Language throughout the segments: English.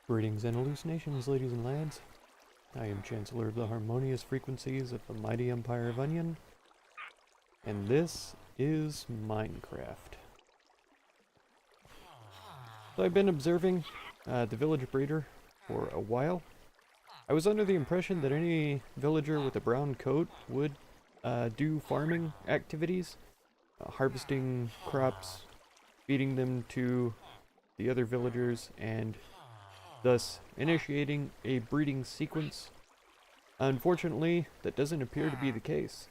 Greetings and hallucinations, ladies and lads. I am Chancellor of the Harmonious Frequencies of the Mighty Empire of Onion, and this is Minecraft. So I've been observing the village breeder for a while. I was under the impression that any villager with a brown coat would do farming activities, harvesting crops, feeding them to the other villagers, and thus initiating a breeding sequence. Unfortunately, that doesn't appear to be the case.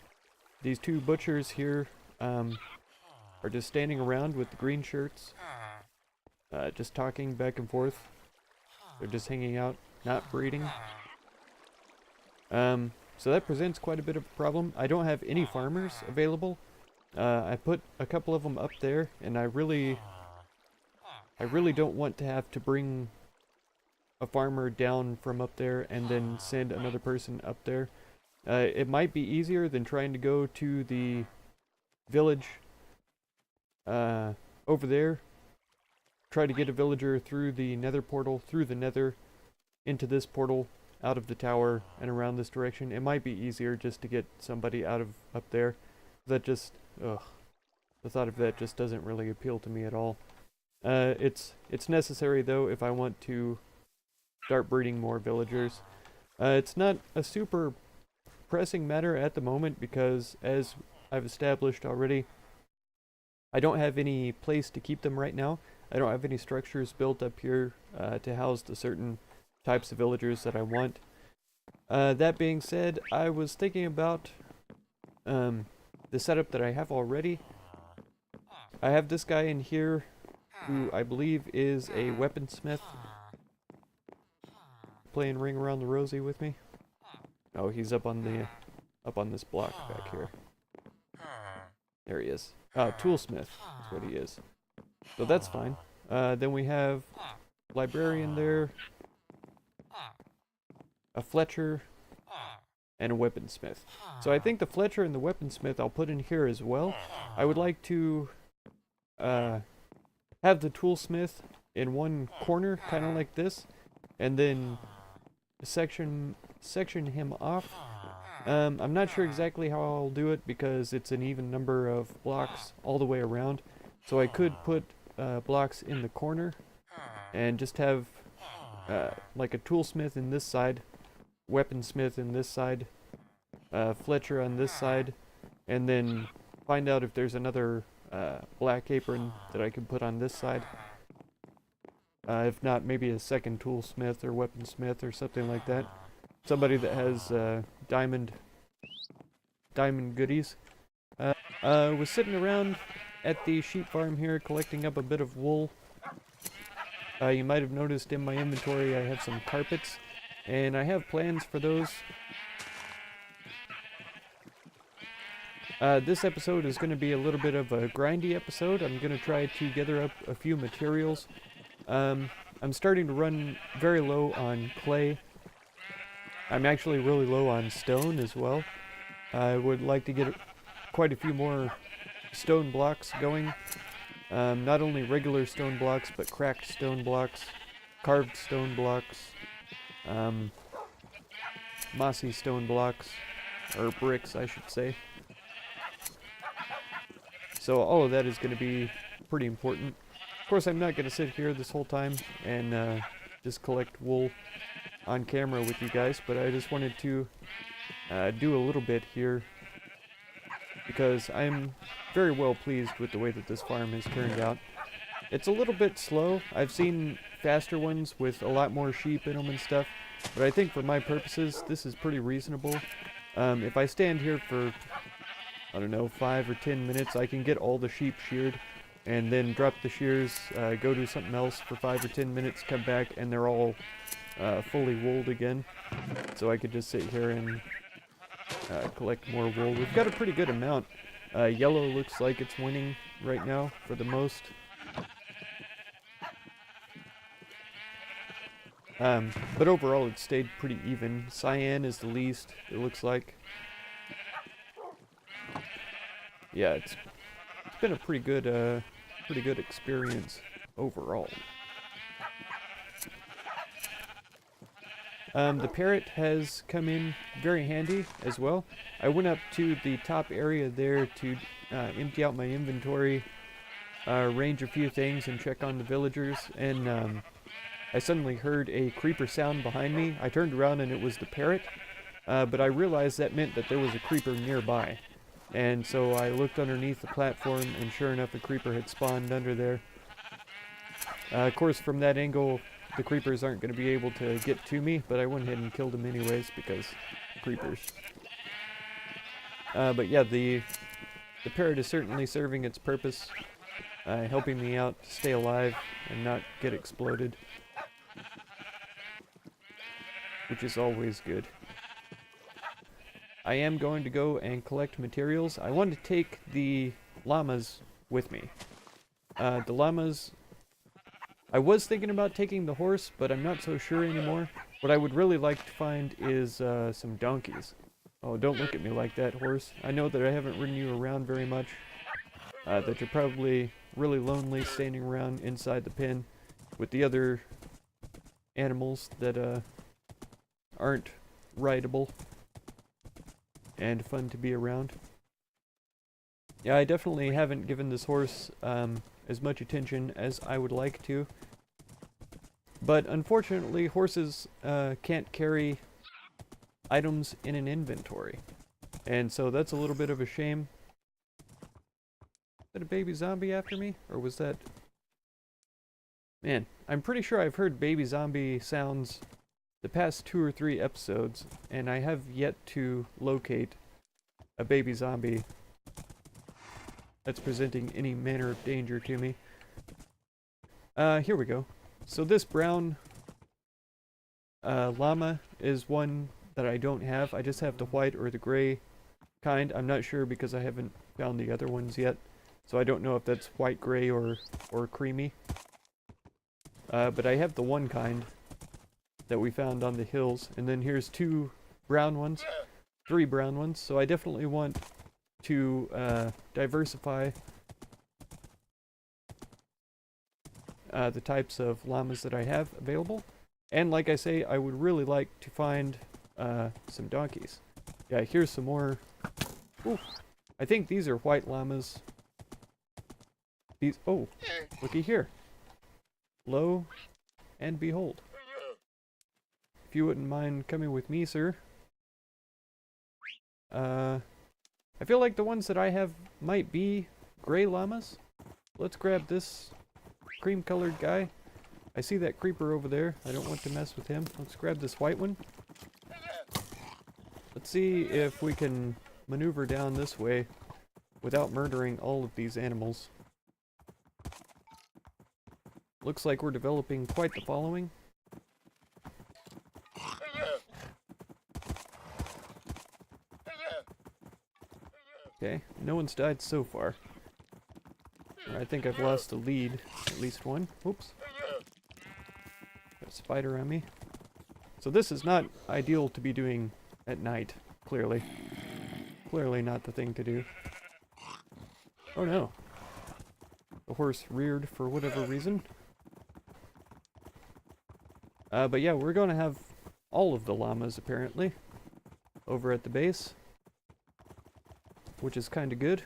These two butchers here are just standing around with the green shirts, just talking back and forth. They're just hanging out, not breeding. So that presents quite a bit of a problem. I don't have any farmers available. I put a couple of them up there, and I really don't want to have to bring a farmer down from up there and then send another person up there. It might be easier than trying to go to the village over there, try to get a villager through the nether portal, through the nether, into this portal, out of the tower, and around this direction. It might be easier just to get somebody out of up there. That just, the thought of that just doesn't really appeal to me at all. It's necessary though if I want to start breeding more villagers. It's not a super pressing matter at the moment because, as I've established already, I don't have any place to keep them right now. I don't have any structures built up here to house the certain types of villagers that I want. That being said, I was thinking about the setup that I have already. I have this guy in here who I believe is a weaponsmith, playing Ring Around the Rosie with me. Oh, he's up on this block back here. There he is. Toolsmith is what he is. So that's fine. Then we have librarian there, a Fletcher, and a weaponsmith. So I think the Fletcher and the weaponsmith I'll put in here as well. I would like to have the toolsmith in one corner, kind of like this, and then section him off. I'm not sure exactly how I'll do it because it's an even number of blocks all the way around. So I could put blocks in the corner and just have like a toolsmith in this side, weaponsmith in this side, Fletcher on this side, and then find out if there's another black apron that I can put on this side. If not, maybe a second toolsmith or weaponsmith or something like that. Somebody that has diamond goodies. Was sitting around at the sheep farm here collecting up a bit of wool. You might have noticed in my inventory I have some carpets, and I have plans for those. This episode is going to be a little bit of a grindy episode. I'm going to try to gather up a few materials. I'm starting to run very low on clay. I'm actually really low on stone as well. I would like to get quite a few more stone blocks going. Not only regular stone blocks, but cracked stone blocks, carved stone blocks, mossy stone blocks, or bricks I should say. So all of that is going to be pretty important. Of course, I'm not going to sit here this whole time and just collect wool on camera with you guys, but I just wanted to do a little bit here because I'm very well pleased with the way that this farm has turned out. It's a little bit slow. I've seen faster ones with a lot more sheep in them and stuff, but I think for my purposes, this is pretty reasonable. If I stand here for, I don't know, 5 or 10 minutes, I can get all the sheep sheared, and then drop the shears, go do something else for 5 or 10 minutes, come back, and they're all fully wooled again. So I could just sit here and collect more wool. We've got a pretty good amount. Yellow looks like it's winning right now for the most. But overall it stayed pretty even. Cyan is the least, it looks like. Yeah, it's been a pretty good experience overall. The parrot has come in very handy as well. I went up to the top area there to empty out my inventory, arrange a few things, and check on the villagers, and I suddenly heard a creeper sound behind me. I turned around and it was the parrot, but I realized that meant that there was a creeper nearby. And so I looked underneath the platform, and sure enough, a creeper had spawned under there. Of course, from that angle, the creepers aren't going to be able to get to me, but I went ahead and killed them anyways because creepers. But yeah, the parrot is certainly serving its purpose, helping me out to stay alive and not get exploded, which is always good. I am going to go and collect materials. I want to take the llamas with me. The llamas... I was thinking about taking the horse, but I'm not so sure anymore. What I would really like to find is some donkeys. Oh, don't look at me like that, horse. I know that I haven't ridden you around very much. That you're probably really lonely standing around inside the pen with the other animals that aren't rideable and fun to be around. Yeah, I definitely haven't given this horse as much attention as I would like to. But unfortunately, horses can't carry items in an inventory. And so that's a little bit of a shame. Is that a baby zombie after me? Or was that... Man, I'm pretty sure I've heard baby zombie sounds the past 2 or 3 episodes, and I have yet to locate a baby zombie that's presenting any manner of danger to me. Here we go. So this brown llama is one that I don't have. I just have the white or the gray kind. I'm not sure because I haven't found the other ones yet. So I don't know if that's white, gray, or creamy. But I have the one kind that we found on the hills. And then here's 2 brown ones. 3 brown ones. So I definitely want to diversify the types of llamas that I have available. And like I say, I would really like to find some donkeys. Yeah, here's some more. Ooh, I think these are white llamas. These, oh, looky here. Lo and behold. If you wouldn't mind coming with me, sir. I feel like the ones that I have might be gray llamas. Let's grab this cream-colored guy. I see that creeper over there. I don't want to mess with him. Let's grab this white one. Let's see if we can maneuver down this way without murdering all of these animals. Looks like we're developing quite the following. Okay, no one's died so far. I think I've lost the lead, at least one. Oops. Got a spider on me. So this is not ideal to be doing at night, clearly. Clearly not the thing to do. Oh no. The horse reared for whatever reason. But yeah, we're going to have all of the llamas, apparently, over at the base. Which is kind of good.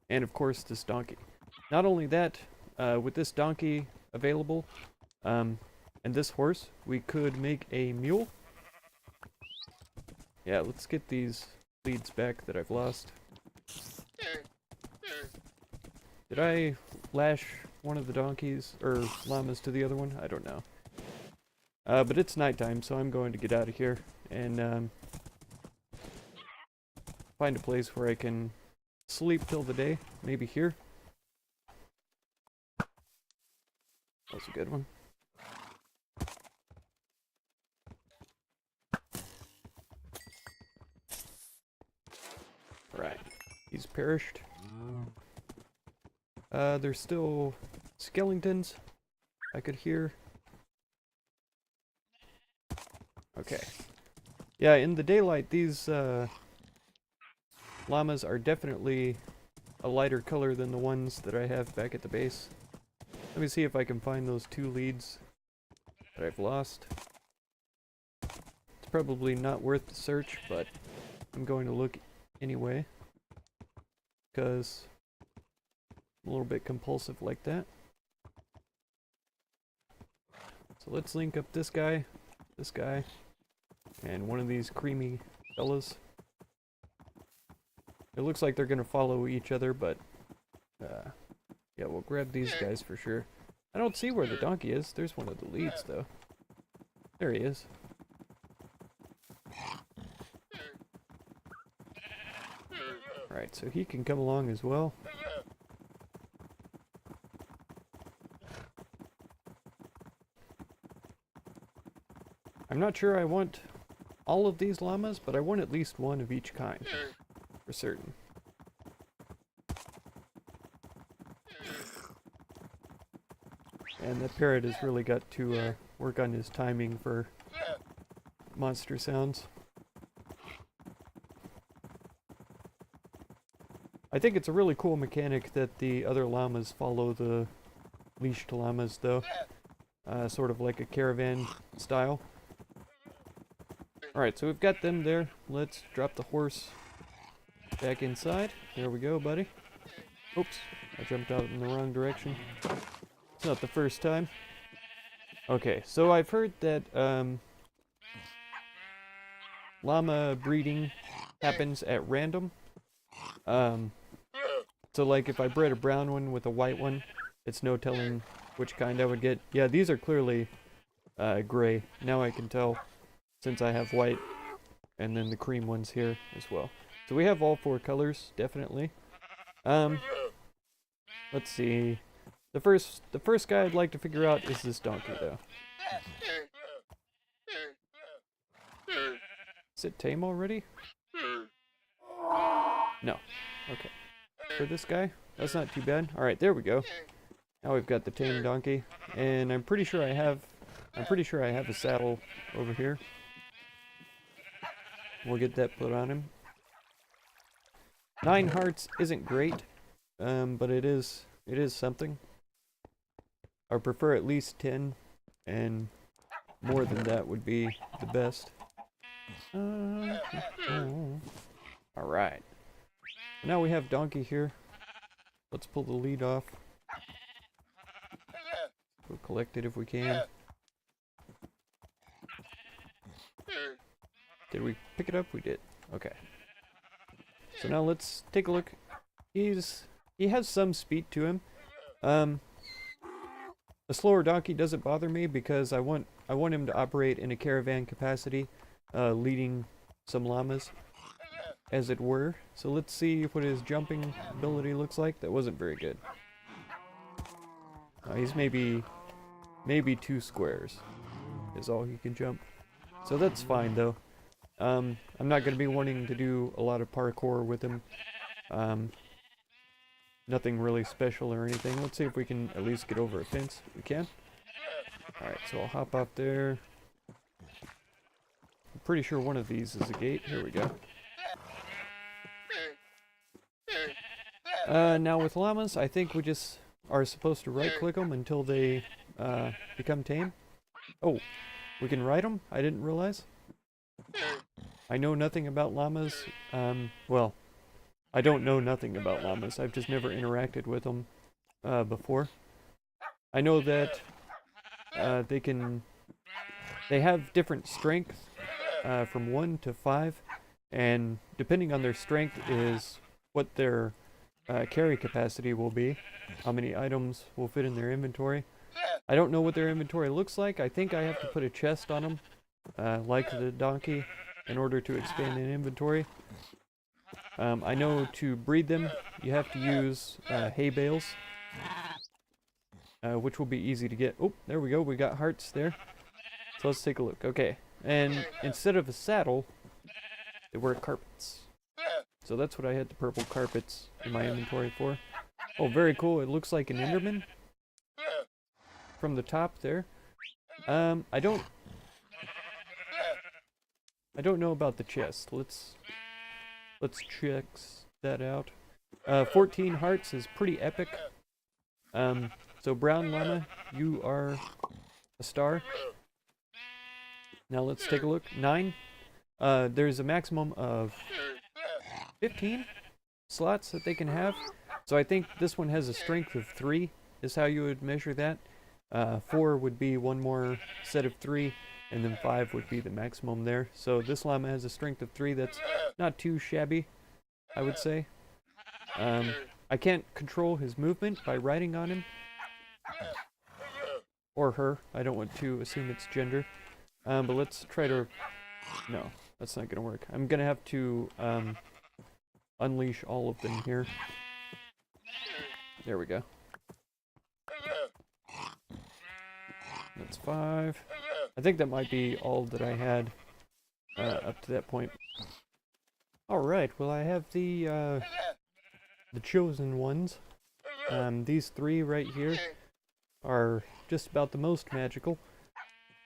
And of course, this donkey. Not only that, with this donkey available, and this horse, we could make a mule. Yeah, let's get these leads back that I've lost. Did I lash one of the donkeys, or llamas, to the other one? I don't know. But it's nighttime, so I'm going to get out of here and find a place where I can sleep till the day. Maybe here. That's a good one. Right. He's perished. There's still skeletons I could hear. Okay. Yeah, in the daylight, these llamas are definitely a lighter color than the ones that I have back at the base. Let me see if I can find those 2 leads that I've lost. It's probably not worth the search, but I'm going to look anyway, because I'm a little bit compulsive like that. So let's link up this guy, and one of these creamy fellas. It looks like they're gonna follow each other, but yeah, we'll grab these guys for sure. I don't see where the donkey is. There's one of the leads, though. There he is. Alright, so he can come along as well. I'm not sure I want all of these llamas, but I want at least one of each kind, for certain. And that parrot has really got to work on his timing for monster sounds. I think it's a really cool mechanic that the other llamas follow the leashed llamas, though. Sort of like a caravan style. Alright, so we've got them there. Let's drop the horse back inside. There we go, buddy. Oops, I jumped out in the wrong direction. It's not the first time. Okay, so I've heard that llama breeding happens at random. So like if I bred a brown one with a white one, it's no telling which kind I would get. Yeah, these are clearly gray. Now I can tell, since I have white, and then the cream ones here as well. So we have all four colors, definitely. Let's see. The first guy I'd like to figure out is this donkey, though. Is it tame already? No. Okay. For this guy, that's not too bad. All right, there we go. Now we've got the tame donkey, and I'm pretty sure I have a saddle over here. We'll get that put on him. 9 hearts isn't great, but it is something. I prefer at least 10, and more than that would be the best. Alright. Now we have donkey here. Let's pull the lead off. We'll collect it if we can. Did we pick it up? We did. Okay. So now let's take a look. He has some speed to him. A slower donkey doesn't bother me because I want him to operate in a caravan capacity, leading some llamas, as it were. So let's see what his jumping ability looks like. That wasn't very good. He's maybe 2 squares is all he can jump. So that's fine though. I'm not going to be wanting to do a lot of parkour with him. Nothing really special or anything. Let's see if we can at least get over a fence. We can. Alright, so I'll hop off there. I'm pretty sure one of these is a gate. Here we go. Now with llamas, I think we just are supposed to right-click them until they become tame. Oh, we can ride them? I didn't realize. I know nothing about llamas. Well, I don't know nothing about llamas. I've just never interacted with them before. I know that they have different strength from 1 to 5, and depending on their strength is what their carry capacity will be, how many items will fit in their inventory. I don't know what their inventory looks like. I think I have to put a chest on them, like the donkey, in order to expand an inventory. I know to breed them, you have to use hay bales, which will be easy to get. Oh, there we go. We got hearts there. So let's take a look. Okay, and instead of a saddle, they wear carpets. So that's what I had the purple carpets in my inventory for. Oh, very cool. It looks like an Enderman from the top there. I don't know about the chest. Let's check that out. 14 hearts is pretty epic. So brown llama, you are a star. Now let's take a look. 9. There's a maximum of 15 slots that they can have. So I think this one has a strength of 3 is how you would measure that. 4 would be one more set of 3, and then 5 would be the maximum there. So this llama has a strength of 3. That's not too shabby, I would say. I can't control his movement by riding on him. Or her. I don't want to assume it's gender. But let's try to... No, that's not going to work. I'm going to have to unleash all of them here. There we go. That's 5. I think that might be all that I had up to that point. Alright, well I have the chosen ones. These 3 right here are just about the most magical.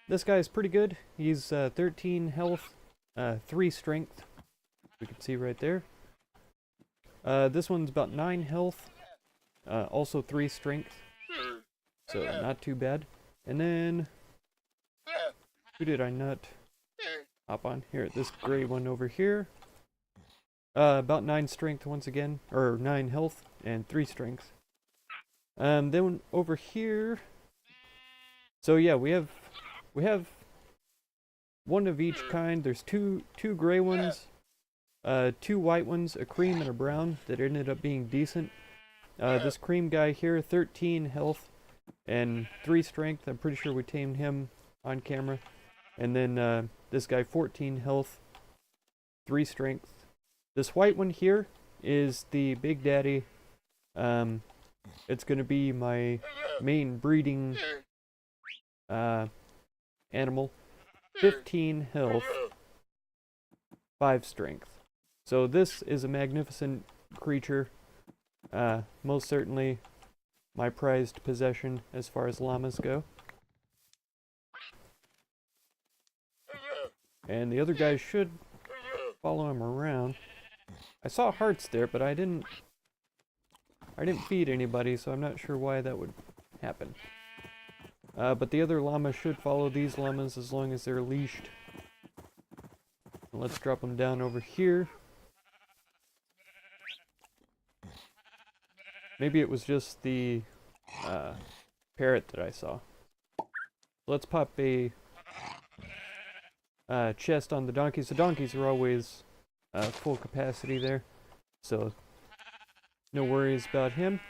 This guy's pretty good. He's 13 health, 3 strength. We can see right there. This one's about 9 health, also 3 strength. So not too bad. And then, who did I not hop on? Here, this gray one over here. About 9 strength once again, or 9 health and 3 strength. Then over here, so yeah, we have one of each kind. There's two gray ones, 2 white ones, a cream and a brown that ended up being decent. This cream guy here, 13 health and 3 strength. I'm pretty sure we tamed him on camera. And then this guy, 14 health, 3 strength. This white one here is the Big Daddy. It's going to be my main breeding animal. 15 health, 5 strength. So this is a magnificent creature. Most certainly my prized possession as far as llamas go. And the other guys should follow him around. I saw hearts there, but I didn't feed anybody, so I'm not sure why that would happen. But the other llamas should follow these llamas as long as they're leashed. Let's drop them down over here. Maybe it was just the parrot that I saw. Let's pop a chest on the donkeys. The donkeys are always full capacity there, so no worries about him.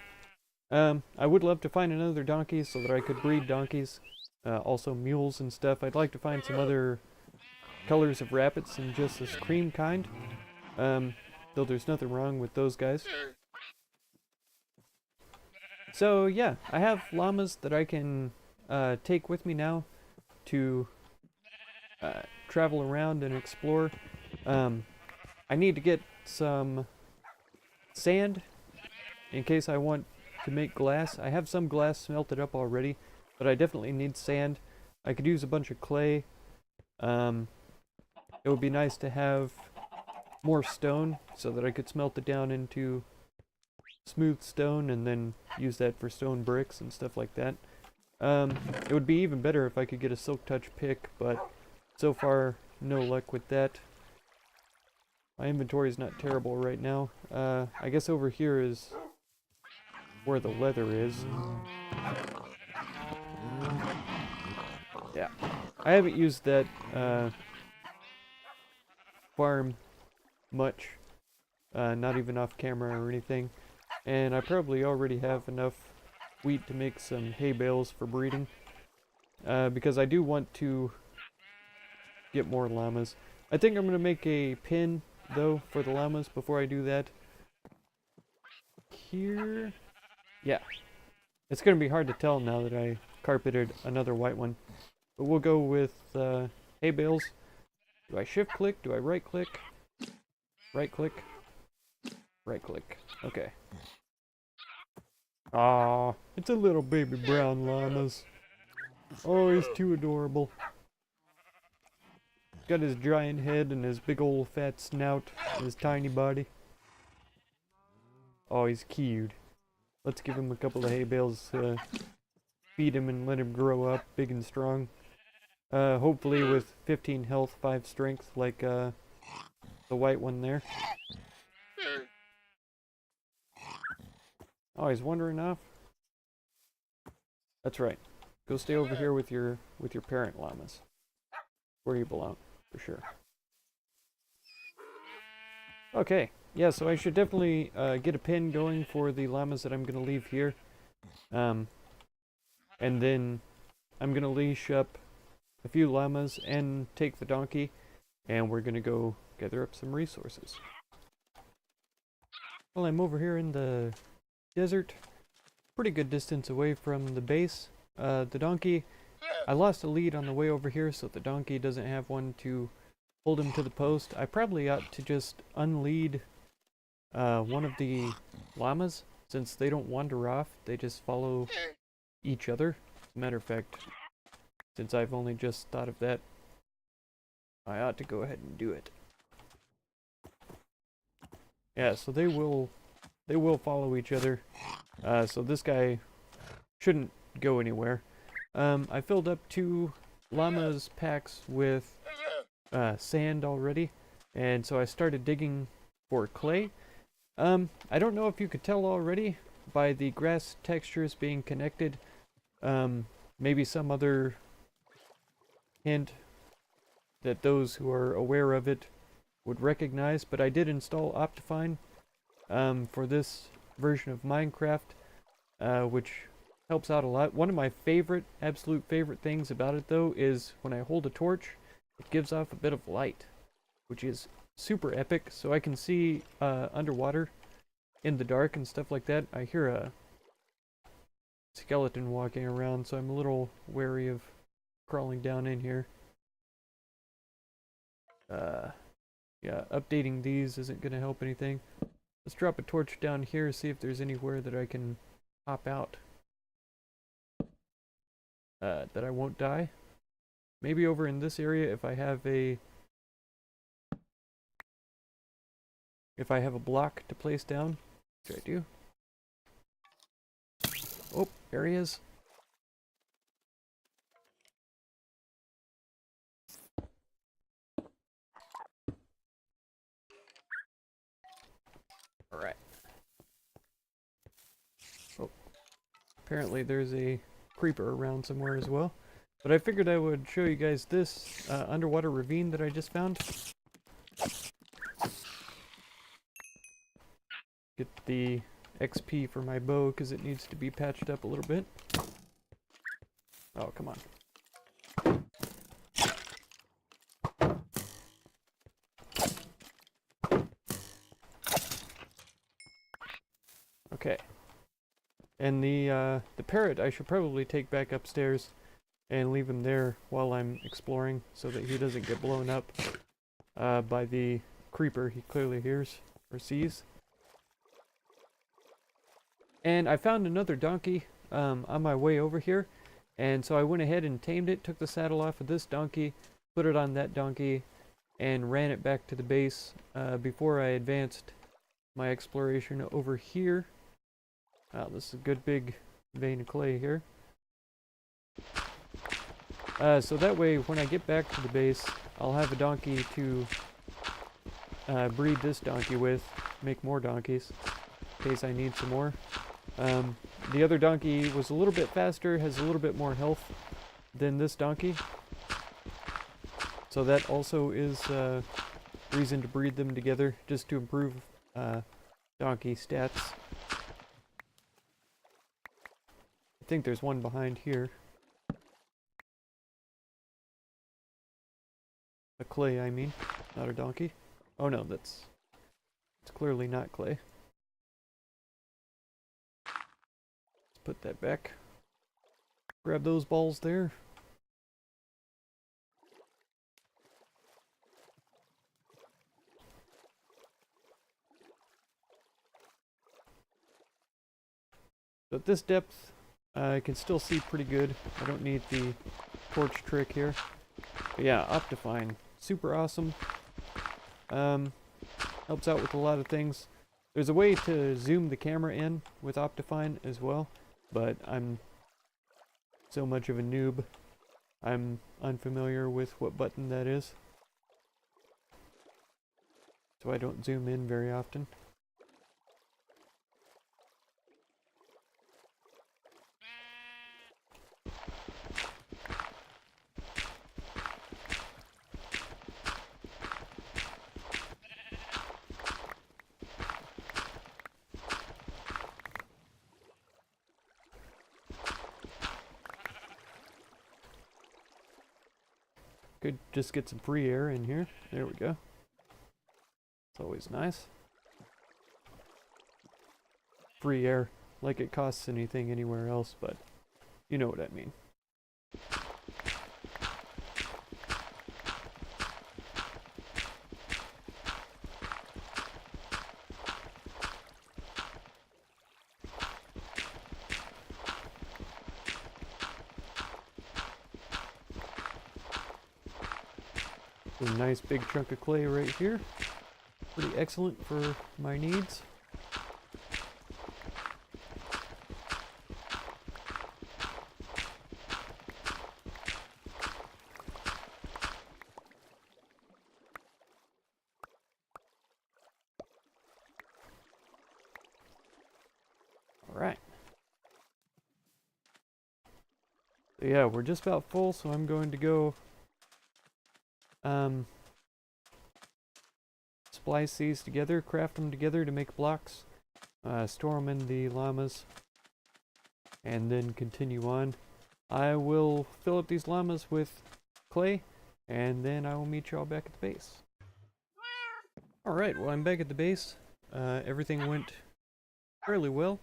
I would love to find another donkey so that I could breed donkeys, also mules and stuff. I'd like to find some other colors of rabbits than just this cream kind, though there's nothing wrong with those guys. So yeah, I have llamas that I can take with me now to travel around and explore. I need to get some sand in case I want to make glass. I have some glass smelted up already, but I definitely need sand. I could use a bunch of clay. It would be nice to have more stone so that I could smelt it down into smooth stone and then use that for stone bricks and stuff like that. It would be even better if I could get a silk touch pick, but so far no luck with that. My inventory is not terrible right now. I guess over here is where the leather is. Yeah, I haven't used that farm much, not even off camera or anything, and I probably already have enough wheat to make some hay bales for breeding, because I do want to get more llamas. I think I'm going to make a pen though for the llamas before I do that. Here, yeah, it's going to be hard to tell now that I carpeted another white one, but we'll go with hay bales. Do I shift click? Do I right click? Right click? Right click. Okay. Ah, it's a little baby brown llamas. Oh, he's too adorable. Got his giant head and his big old fat snout and his tiny body. Oh, he's cute. Let's give him a couple of hay bales, feed him and let him grow up big and strong. Hopefully with 15 health, 5 strength, like the white one there. Oh, he's wandering off. That's right. Go stay over here with your parent llamas, where you belong, for sure. Okay, yeah. So I should definitely get a pen going for the llamas that I'm gonna leave here, and then I'm gonna leash up a few llamas and take the donkey, and we're gonna go gather up some resources. Well, I'm over here in the desert, pretty good distance away from the base. The donkey, I lost a lead on the way over here, so the donkey doesn't have one to hold him to the post. I probably ought to just unlead one of the llamas, since they don't wander off, they just follow each other. As a matter of fact, since I've only just thought of that, I ought to go ahead and do it. Yeah, so they will follow each other. So this guy shouldn't go anywhere. I filled up 2 llamas packs with sand already, and so I started digging for clay. I don't know if you could tell already by the grass textures being connected. Maybe some other hint that those who are aware of it would recognize, but I did install Optifine for this version of Minecraft, which helps out a lot. One of my absolute favorite things about it though is when I hold a torch, it gives off a bit of light, which is super epic, so I can see underwater in the dark and stuff like that. I hear a skeleton walking around, so I'm a little wary of crawling down in here. Yeah, updating these isn't going to help anything. Let's drop a torch down here, see if there's anywhere that I can hop out. That I won't die. Maybe over in this area if I have a block to place down, which I do. Oh, there he is. Alright. Oh, apparently there's a creeper around somewhere as well. But I figured I would show you guys this underwater ravine that I just found. Get the XP for my bow because it needs to be patched up a little bit. Oh, come on. Okay. And the parrot I should probably take back upstairs and leave him there while I'm exploring so that he doesn't get blown up by the creeper he clearly hears or sees. And I found another donkey on my way over here, and so I went ahead and tamed it, took the saddle off of this donkey, put it on that donkey, and ran it back to the base before I advanced my exploration over here. This is a good big vein of clay here. So that way, when I get back to the base, I'll have a donkey to breed this donkey with, make more donkeys, in case I need some more. The other donkey was a little bit faster, has a little bit more health than this donkey. So that also is reason to breed them together, just to improve donkey stats. I think there's one behind here. A clay, I mean, not a donkey. Oh no, it's clearly not clay. Let's put that back. Grab those balls there. So at this depth, I can still see pretty good. I don't need the torch trick here. But yeah, Optifine, super awesome. Helps out with a lot of things. There's a way to zoom the camera in with Optifine as well, but I'm so much of a noob, I'm unfamiliar with what button that is, so I don't zoom in very often. Could just get some free air in here. There we go. It's always nice. Free air, like it costs anything anywhere else, but you know what I mean. A nice big chunk of clay right here. Pretty excellent for my needs. Alright. So yeah, we're just about full, so I'm going to go splice these together, craft them together to make blocks, store them in the llamas, and then continue on. I will fill up these llamas with clay, and then I will meet y'all back at the base. Alright, well I'm back at the base. Everything went fairly well.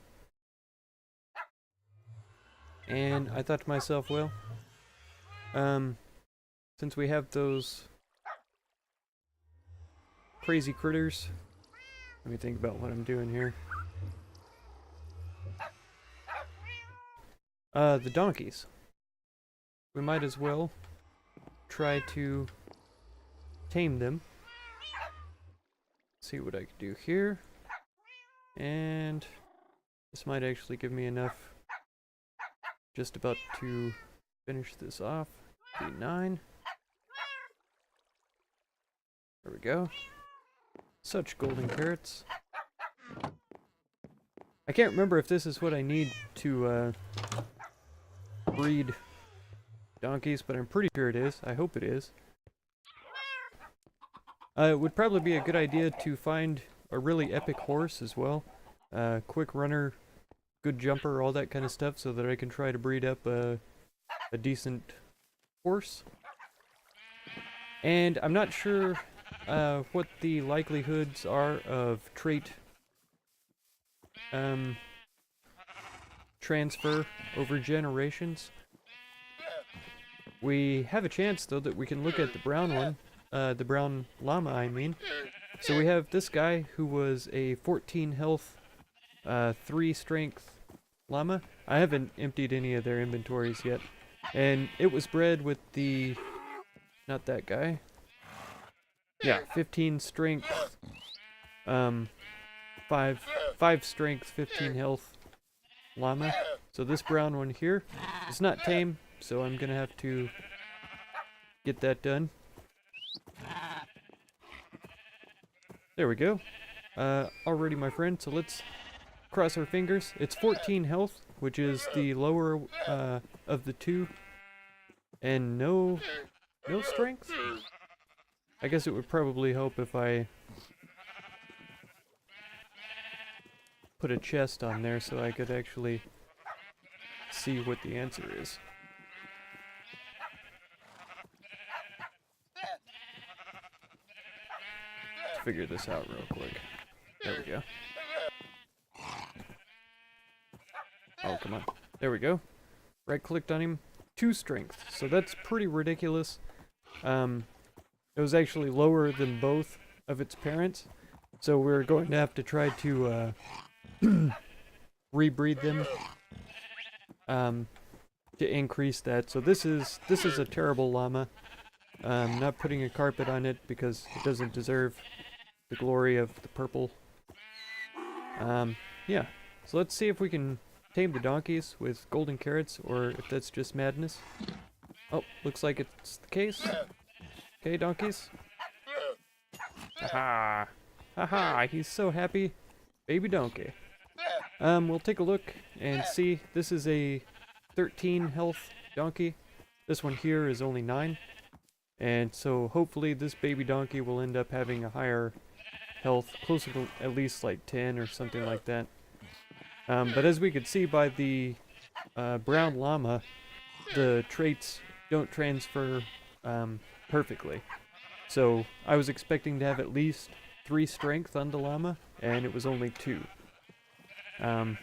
And I thought to myself, well, since we have those crazy critters, let me think about what I'm doing here. The donkeys. We might as well try to tame them. See what I can do here. And this might actually give me enough. Just about to finish this off. D9. There we go. Such golden carrots. I can't remember if this is what I need to breed donkeys, but I'm pretty sure it is. I hope it is. It would probably be a good idea to find a really epic horse as well. Quick runner, good jumper, all that kind of stuff, so that I can try to breed up a decent horse. And I'm not sure what the likelihoods are of trait transfer over generations. We have a chance though that we can look at the brown one, the brown llama I mean. So we have this guy who was a 14 health, 3 strength llama. I haven't emptied any of their inventories yet. And it was bred with the, not that guy. Yeah, 15 strength, 5 strength, 15 health llama. So this brown one here is not tame, so I'm gonna have to get that done. There we go. Alrighty, my friend, so let's cross our fingers. It's 14 health, which is the lower of the two, and no strength? I guess it would probably help if I put a chest on there so I could actually see what the answer is. Let's figure this out real quick. There we go. Oh, come on. There we go. Right-clicked on him. 2 strength. So that's pretty ridiculous. It was actually lower than both of its parents. So we're going to have to try to rebreed them to increase that. So this is a terrible llama. Not putting a carpet on it because it doesn't deserve the glory of the purple. Yeah. So let's see if we can tame the donkeys with golden carrots, or if that's just madness. Oh, looks like it's the case. Okay, donkeys. Haha. Haha, he's so happy. Baby donkey. We'll take a look and see. This is a 13 health donkey. This one here is only 9. And so hopefully this baby donkey will end up having a higher health, closer to at least like 10 or something like that. But as we could see by the brown llama, the traits don't transfer perfectly. So I was expecting to have at least 3 strength on the llama, and it was only 2. I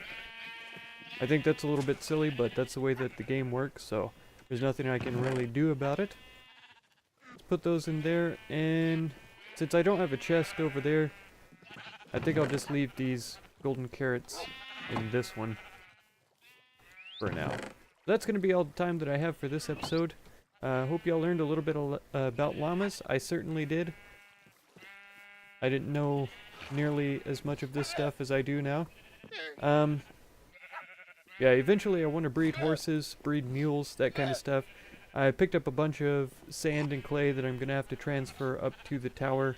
think that's a little bit silly, but that's the way that the game works, so there's nothing I can really do about it. Let's put those in there, and since I don't have a chest over there, I think I'll just leave these golden carrots in this one for now. That's going to be all the time that I have for this episode. Hope y'all learned a little bit about llamas. I certainly did. I didn't know nearly as much of this stuff as I do now. Yeah, eventually I want to breed horses, breed mules, that kind of stuff. I picked up a bunch of sand and clay that I'm going to have to transfer up to the tower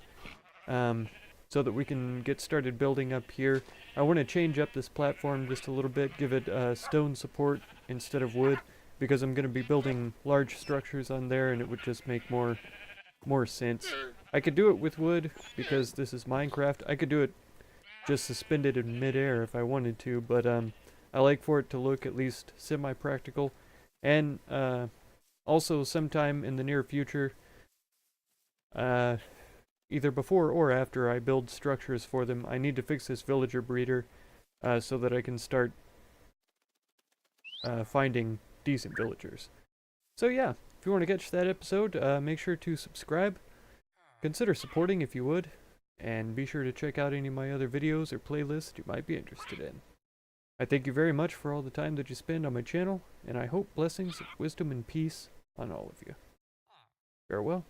so that we can get started building up here. I want to change up this platform just a little bit, give it stone support instead of wood, because I'm going to be building large structures on there and it would just make more sense. I could do it with wood because this is Minecraft. I could do it just suspended in midair if I wanted to, but I like for it to look at least semi-practical. And also sometime in the near future, either before or after I build structures for them, I need to fix this villager breeder so that I can start finding decent villagers. So yeah, if you want to catch that episode, make sure to subscribe. Consider supporting if you would, and be sure to check out any of my other videos or playlists you might be interested in. I thank you very much for all the time that you spend on my channel, and I hope blessings of wisdom and peace on all of you. Farewell.